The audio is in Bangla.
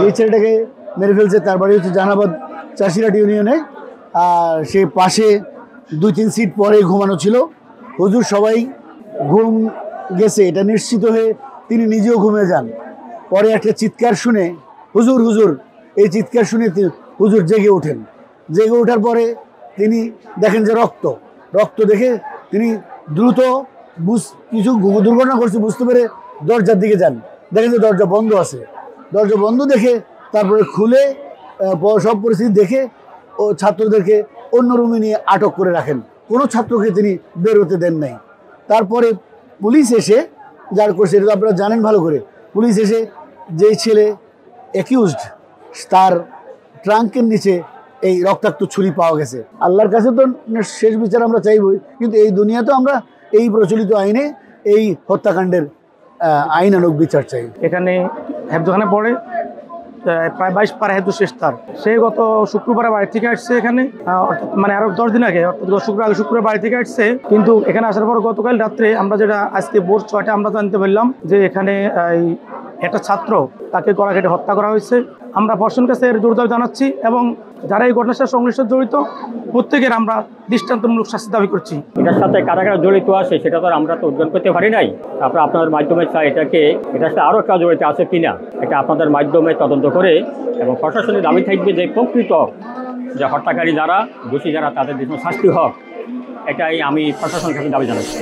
এই ছেলেটাকে মেরে ফেলছে। তার বাড়ি হচ্ছে জাহানাবাদ চাষিরাট ইউনিয়নে। আর সে পাশে 2-3 সিট পরে ঘুমানো ছিল। হুজুর সবাই ঘুম গেছে এটা নিশ্চিত হয়ে তিনি নিজেও ঘুমিয়ে যান। পরে একটা চিৎকার শুনে হুজুর হুজুর এই চিৎকার শুনে হুজুর জেগে ওঠেন। জেগে ওঠার পরে তিনি দেখেন যে রক্ত দেখে তিনি দ্রুত কিছু দুর্ঘটনা করছে বুঝতে পেরে দরজার দিকে যান। দেখেন যে দরজা বন্ধ আছে। দরজা বন্ধ দেখে তারপরে খুলে সব পরিস্থিতি দেখে ও ছাত্রদেরকে অন্য রুমে নিয়ে আটক করে রাখেন। কোনো ছাত্রকে তিনি বের হতে দেন নাই। তারপরে পুলিশ এসে যার করছে এটা আপনারা জানেন ভালো করে। পুলিশ এসে যেই ছেলে অ্যাকিউজড তার ট্রাঙ্কের নিচে এই রক্তাক্ত ছুরি পাওয়া গেছে। আল্লাহর কাছে তো শেষ বিচার আমরা চাইবই, কিন্তু এই দুনিয়াতেও আমরা এই প্রচলিত আইনে এই হত্যাকাণ্ডের আইনানুগ বিচার চাই। এখানে হেফজখানে পড়ে প্রায় 22 পার হেতু শেষ তার। সে গত শুক্রবার বাড়ি থেকে আসছে এখানে, মানে আরো 10 দিন আগে, অর্থাৎ শুক্রবার বাড়ি থেকে আসছে। কিন্তু এখানে আসার পর গতকাল রাত্রে আমরা যেটা আজকে ভোর 6টায় আমরা জানতে পারলাম যে এখানে একটা ছাত্র তাকে গলা কেটে হত্যা করা হয়েছে। আমরা প্রশাসনের কাছে এর জোর দাবি জানাচ্ছি এবং যারা এই ঘটনার সাথে সংশ্লিষ্ট জড়িত প্রত্যেকের আমরা দৃষ্টান্তমূলক শাস্তি দাবি করছি। এটার সাথে কারা কারা জড়িত আছে সেটা তো আমরা তো উদ্ঘাটন করতে পারি নাই। আপনাদের মাধ্যমে চাই এটার সাথে আরও কাজ জড়িত আছে কিনা এটা আপনাদের মাধ্যমে তদন্ত করে, এবং প্রশাসনের দাবি থাকবে যে প্রকৃত যে হত্যাকারী যারা, দোষী যারা, তাদের যেন শাস্তি হোক, এটাই আমি প্রশাসনের কাছে দাবি জানাচ্ছি।